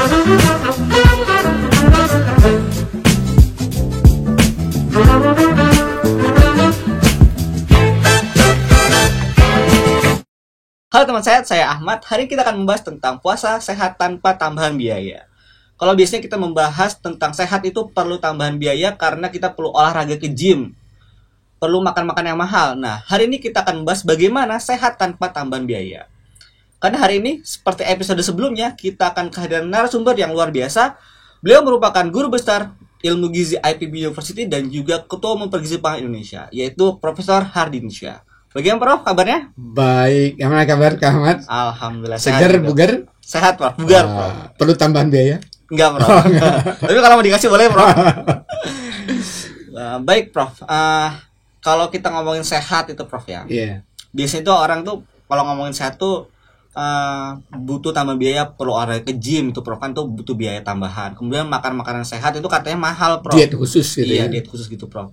Halo teman sehat, saya Ahmad. Hari ini kita akan membahas tentang puasa sehat tanpa tambahan biaya. Kalau biasanya kita membahas tentang sehat itu perlu tambahan biaya karena kita perlu olahraga ke gym, perlu makan-makan yang mahal. Nah, hari ini kita akan membahas bagaimana sehat tanpa tambahan biaya. Karena hari ini, seperti episode sebelumnya, kita akan kehadiran narasumber yang luar biasa. Beliau merupakan guru besar ilmu gizi IPB University dan juga Ketua Umum Pergizi Pangan Indonesia, yaitu Profesor Hardinsyah. Bagaimana Prof kabarnya? Baik, gimana kabar Kak Ahmad? Alhamdulillah segar, sehat. bugar? Sehat Prof, bugar Prof. Perlu tambahan biaya? Enggak Prof. Tapi kalau mau dikasih boleh Prof. Baik Prof, kalau kita ngomongin sehat itu Prof ya. Iya. Biasanya tuh orang tuh kalau ngomongin sehat tuh butuh tambah biaya, perlu olahraga ke gym itu Prof, kan tuh butuh biaya tambahan. Kemudian makan makanan sehat itu katanya mahal Prof. Diet khusus gitu iya, ya. Diet khusus gitu Prof.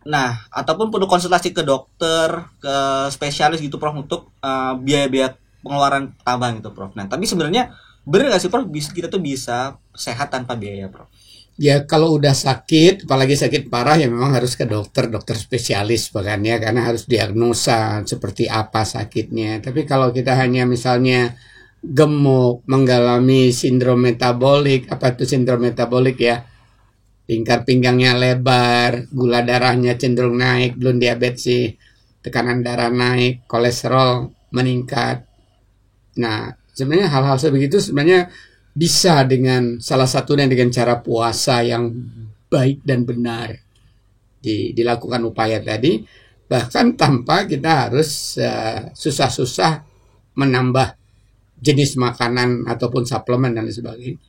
Nah, ataupun perlu konsultasi ke dokter, ke spesialis gitu Prof untuk biaya-biaya pengeluaran tambahan gitu Prof. Nah, tapi sebenarnya bener nggak sih Prof, kita tuh bisa sehat tanpa biaya Prof? Ya kalau udah sakit, apalagi sakit parah ya memang harus ke dokter spesialis bahkan ya, karena harus diagnosa seperti apa sakitnya. Tapi kalau kita hanya misalnya gemuk, mengalami sindrom metabolik, apa itu sindrom metabolik ya? Lingkar pinggangnya lebar, gula darahnya cenderung naik, belum diabetes sih, tekanan darah naik, kolesterol meningkat. Nah, sebenarnya hal-hal sebegitu sebenarnya bisa dengan salah satunya dengan cara puasa yang baik dan benar. Dilakukan upaya tadi, bahkan tanpa kita harus susah-susah menambah jenis makanan ataupun suplemen dan sebagainya.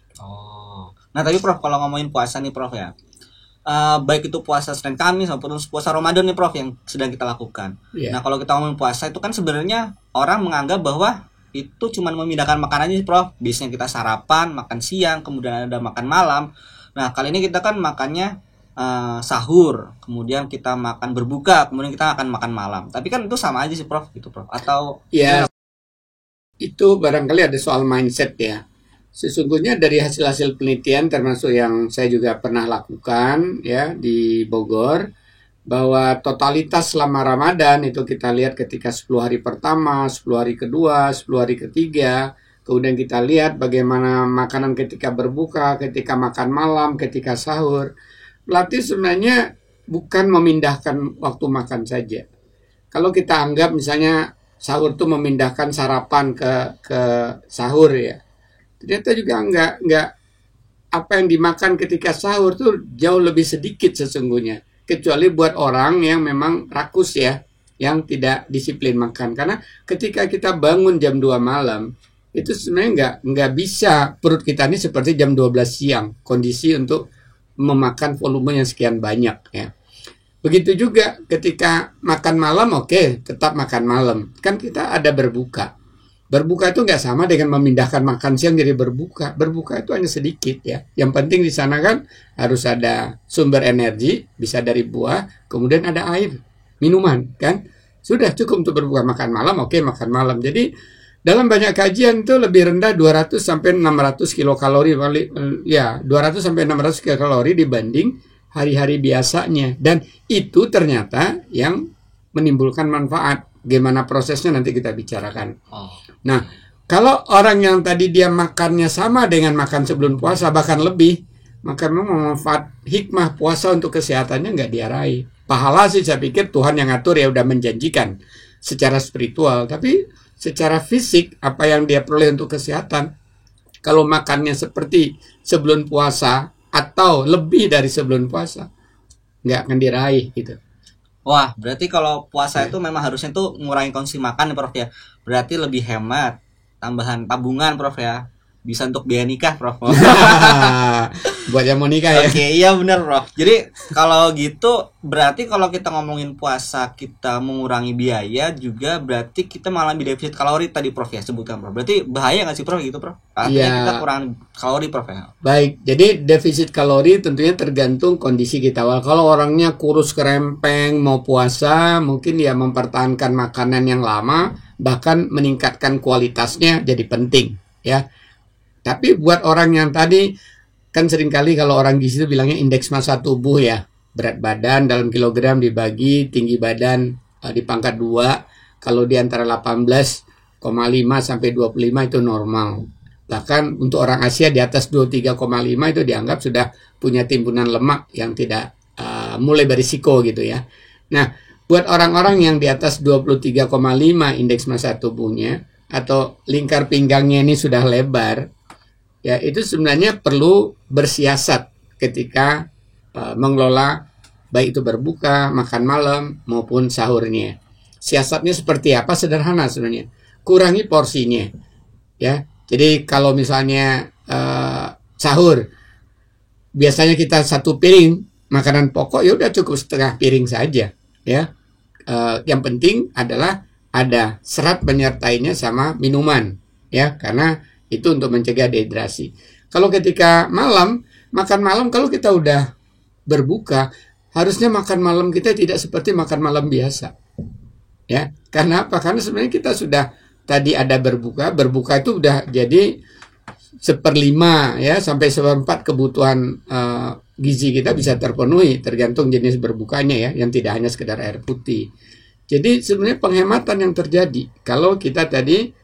Nah tapi Prof, kalau ngomongin puasa nih Prof ya, baik itu puasa Senin Kamis maupun puasa Ramadan nih Prof yang sedang kita lakukan. Yeah. Nah kalau kita ngomongin puasa itu kan sebenarnya orang menganggap bahwa itu cuma memindahkan makanannya Prof. Biasanya kita sarapan, makan siang, kemudian ada makan malam. Nah kali ini kita kan makannya sahur, kemudian kita makan berbuka, kemudian kita akan makan malam. Tapi kan itu sama aja sih Prof, gitu Prof. Atau ya itu barangkali ada soal mindset ya. Sesungguhnya dari hasil-hasil penelitian termasuk yang saya juga pernah lakukan ya di Bogor, bahwa totalitas selama Ramadan itu kita lihat ketika 10 hari pertama, 10 hari kedua, 10 hari ketiga, kemudian kita lihat bagaimana makanan ketika berbuka, ketika makan malam, ketika sahur. Berarti sebenarnya bukan memindahkan waktu makan saja. Kalau kita anggap misalnya sahur itu memindahkan sarapan ke sahur ya, ternyata juga enggak, apa yang dimakan ketika sahur tuh jauh lebih sedikit sesungguhnya, kecuali buat orang yang memang rakus ya, yang tidak disiplin makan. Karena ketika kita bangun jam 2 malam itu sebenarnya enggak bisa perut kita ini seperti jam 12 siang kondisi untuk memakan volume yang sekian banyak ya. Begitu juga ketika makan malam, oke, tetap makan malam, kan kita ada berbuka. Berbuka itu nggak sama dengan memindahkan makan siang jadi berbuka. Berbuka itu hanya sedikit ya. Yang penting di sana kan harus ada sumber energi, bisa dari buah, kemudian ada air, minuman kan. Sudah cukup untuk berbuka. Makan malam, oke, makan malam. Jadi dalam banyak kajian itu lebih rendah 200 sampai 600 kilokalori ya, 200 sampai 600 kilokalori dibanding hari-hari biasanya. Dan itu ternyata yang menimbulkan manfaat. Gimana prosesnya nanti kita bicarakan. Nah, kalau orang yang tadi dia makannya sama dengan makan sebelum puasa, bahkan lebih, maka memang manfaat hikmah puasa untuk kesehatannya nggak diarahi. Pahala sih saya pikir Tuhan yang ngatur ya, udah menjanjikan secara spiritual. Tapi secara fisik, apa yang dia peroleh untuk kesehatan, kalau makannya seperti sebelum puasa atau lebih dari sebelum puasa, nggak akan diraih gitu. Wah, berarti kalau puasa itu memang harusnya tuh ngurangi konsumsi makan ya Prof ya. Berarti lebih hemat, tambahan tabungan Prof ya. Bisa untuk biaya nikah Prof. Buat yang mau nikah ya. Oke, iya benar Prof. Jadi kalau gitu berarti kalau kita ngomongin puasa kita mengurangi biaya juga berarti kita malah lebih defisit kalori tadi Prof ya sebutkan Prof. Berarti bahaya nggak sih Prof gitu Prof? Artinya kita kurang kalori Prof ya. Baik, jadi defisit kalori tentunya tergantung kondisi kita. Kalau orangnya kurus kerempeng mau puasa, mungkin ya mempertahankan makanan yang lama, bahkan meningkatkan kualitasnya jadi penting ya. Tapi buat orang yang tadi, kan seringkali kalau orang gizi itu bilangnya indeks massa tubuh ya, berat badan dalam kilogram dibagi tinggi badan di pangkat 2, kalau di antara 18,5 sampai 25 itu normal. Bahkan untuk orang Asia di atas 23,5 itu dianggap sudah punya timbunan lemak yang tidak mulai berisiko gitu ya. Nah, buat orang-orang yang di atas 23,5 indeks massa tubuhnya atau lingkar pinggangnya ini sudah lebar, ya itu sebenarnya perlu bersiasat ketika mengelola baik itu berbuka, makan malam maupun sahurnya. Siasatnya seperti apa? Sederhana sebenarnya. Kurangi porsinya, ya. Jadi kalau misalnya sahur biasanya kita 1 piring makanan pokok, ya udah cukup setengah piring saja, ya. Yang penting adalah ada serat menyertainya sama minuman, ya, karena itu untuk mencegah dehidrasi. Kalau ketika makan malam kalau kita udah berbuka, harusnya makan malam kita tidak seperti makan malam biasa, ya. Karena apa? Karena sebenarnya kita sudah tadi ada berbuka itu udah jadi 1/5 ya sampai 1/4 kebutuhan gizi kita bisa terpenuhi tergantung jenis berbukanya ya, yang tidak hanya sekedar air putih. Jadi sebenarnya penghematan yang terjadi kalau kita tadi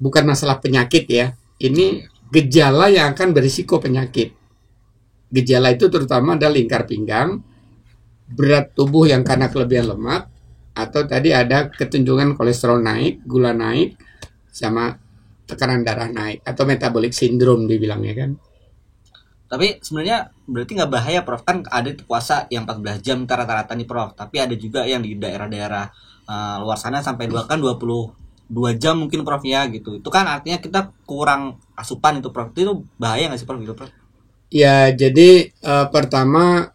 bukan masalah penyakit ya, ini gejala yang akan berisiko penyakit. Gejala itu terutama ada lingkar pinggang, berat tubuh yang karena kelebihan lemak, atau tadi ada kecenderungan kolesterol naik, gula naik, sama tekanan darah naik, atau metabolic syndrome dibilangnya kan. Tapi sebenarnya berarti nggak bahaya Prof, kan ada puasa yang 14 jam rata-rata nih Prof, tapi ada juga yang di daerah-daerah luar sana sampai 22 jam mungkin Prof ya gitu. Itu kan artinya kita kurang asupan itu Prof, itu bahaya nggak sih Prof gitu Prof? Ya jadi pertama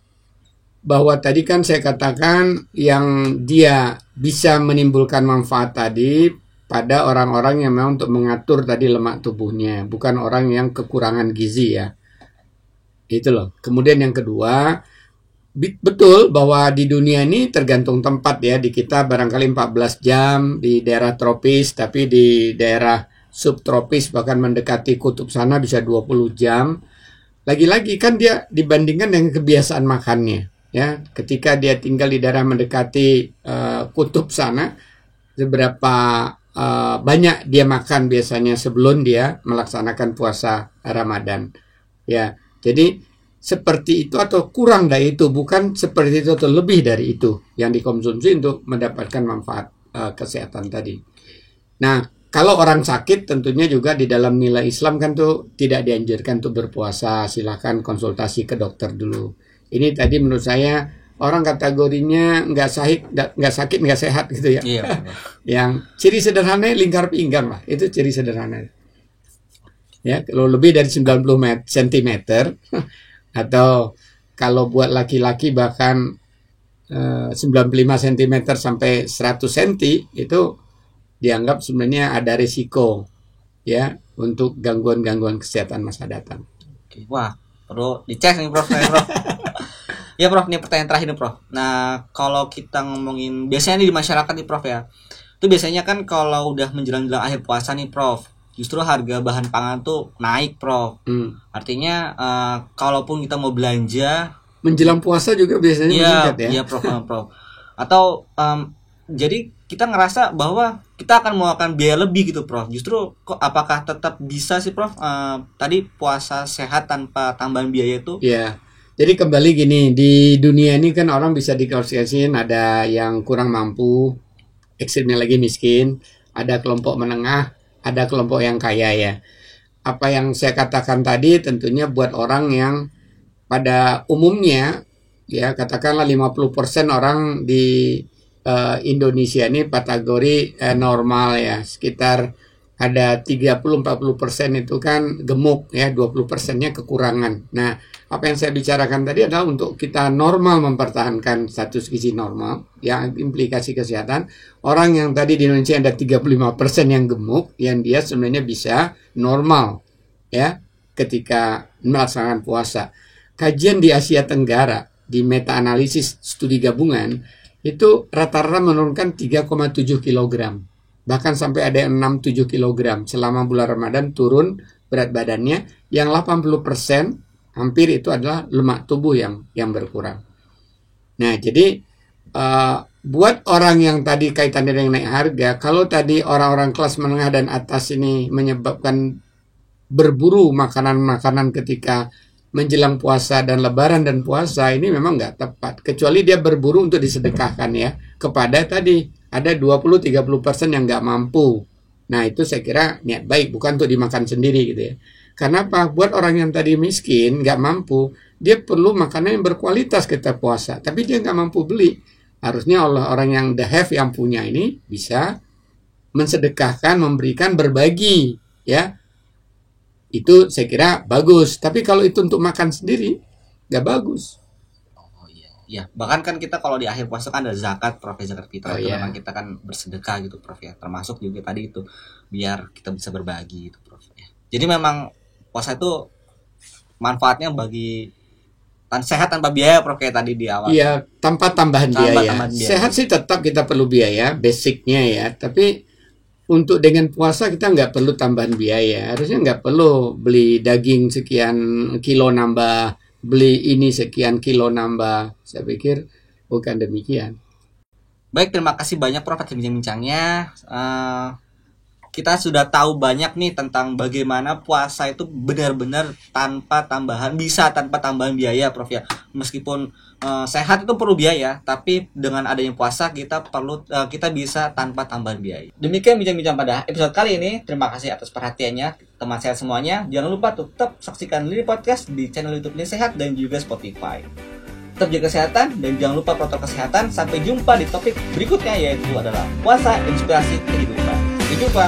bahwa tadi kan saya katakan yang dia bisa menimbulkan manfaat tadi pada orang-orang yang memang untuk mengatur tadi lemak tubuhnya, bukan orang yang kekurangan gizi ya. Itu loh. Kemudian yang kedua, betul bahwa di dunia ini tergantung tempat ya. Di kita barangkali 14 jam di daerah tropis, tapi di daerah subtropis bahkan mendekati kutub sana bisa 20 jam. Lagi-lagi kan dia dibandingkan dengan kebiasaan makannya. Ya, ketika dia tinggal di daerah mendekati kutub sana, seberapa banyak dia makan biasanya sebelum dia melaksanakan puasa Ramadan. Ya, jadi seperti itu atau kurang dari itu, bukan seperti itu atau lebih dari itu yang dikonsumsi untuk mendapatkan manfaat kesehatan tadi. Nah, kalau orang sakit tentunya juga di dalam nilai Islam kan tuh tidak dianjurkan untuk berpuasa, silahkan konsultasi ke dokter dulu. Ini tadi menurut saya orang kategorinya nggak sakit nggak sehat gitu ya. Iya. Yang ciri sederhananya lingkar pinggang lah, itu ciri sederhana. Ya, kalau lebih dari 90 cm atau kalau buat laki-laki bahkan 95 cm sampai 100 cm itu dianggap sebenarnya ada risiko ya untuk gangguan-gangguan kesehatan masa datang. Wah, perlu dicek nih Prof. Ya Prof, ini pertanyaan terakhir nih Prof. Nah, kalau kita ngomongin biasanya nih di masyarakat nih Prof ya, itu biasanya kan kalau udah menjelang akhir puasa nih Prof, justru harga bahan pangan tuh naik Prof. Artinya kalaupun kita mau belanja menjelang puasa juga biasanya meningkat ya. Iya Prof. Atau jadi kita ngerasa bahwa kita akan mengeluarkan biaya lebih gitu Prof. Justru kok apakah tetap bisa sih Prof tadi puasa sehat tanpa tambahan biaya itu? Iya. Jadi kembali gini, di dunia ini kan orang bisa diklasifikasikan ada yang kurang mampu, ekstrimnya lagi miskin, ada kelompok menengah, ada kelompok yang kaya ya. Apa yang saya katakan tadi tentunya buat orang yang pada umumnya ya katakanlah 50% orang di Indonesia ini kategori normal ya, sekitar ada 30-40% itu kan gemuk ya, 20%-nya kekurangan. Nah, apa yang saya bicarakan tadi adalah untuk kita normal mempertahankan status gizi normal yang implikasi kesehatan. Orang yang tadi di Indonesia ada 35% yang gemuk, yang dia sebenarnya bisa normal ya ketika melaksanakan puasa. Kajian di Asia Tenggara di meta-analisis studi gabungan itu rata-rata menurunkan 3,7 kg. Bahkan sampai ada yang 6-7 kg selama bulan Ramadan turun berat badannya, yang 80% hampir itu adalah lemak tubuh yang berkurang. Nah, jadi buat orang yang tadi kaitannya dengan naik harga, kalau tadi orang-orang kelas menengah dan atas ini menyebabkan berburu makanan-makanan ketika menjelang puasa dan lebaran dan puasa, ini memang nggak tepat. Kecuali dia berburu untuk disedekahkan ya, kepada tadi ada 20-30% yang nggak mampu. Nah, itu saya kira niat baik, bukan untuk dimakan sendiri gitu ya. Karena apa? Buat orang yang tadi miskin, nggak mampu, dia perlu makanan yang berkualitas ketika puasa, tapi dia nggak mampu beli. Harusnya orang yang the have yang punya ini bisa mensedekahkan, memberikan, berbagi ya. Itu saya kira bagus. Tapi kalau itu untuk makan sendiri, nggak bagus. Oh iya, iya. Bahkan kan kita kalau di akhir puasa kan ada zakat, Prof, zakat fitrah itu iya. memang kita kan bersedekah gitu, Prof ya. Termasuk juga tadi itu biar kita bisa berbagi gitu, Prof ya. Jadi memang puasa itu manfaatnya bagi sehat tanpa biaya, Prof, kayak tadi di awal. Iya, tanpa tambahan biaya. Sehat sih tetap kita perlu biaya, basicnya ya. Tapi untuk dengan puasa kita nggak perlu tambahan biaya. Harusnya nggak perlu beli daging sekian kilo nambah, beli ini sekian kilo nambah. Saya pikir bukan demikian. Baik, terima kasih banyak Prof atas bincang-bincangnya. Kita sudah tahu banyak nih tentang bagaimana puasa itu benar-benar bisa tanpa tambahan biaya, Prof ya. Meskipun sehat itu perlu biaya, tapi dengan adanya puasa kita bisa tanpa tambahan biaya. Demikian bincang-bincang pada episode kali ini. Terima kasih atas perhatiannya teman sehat semuanya. Jangan lupa tetap saksikan Lini Podcast di channel YouTube Lini Sehat dan juga Spotify. Tetap jaga kesehatan dan jangan lupa protokol kesehatan. Sampai jumpa di topik berikutnya, yaitu adalah puasa inspirasi kehidupan. Sampai jumpa.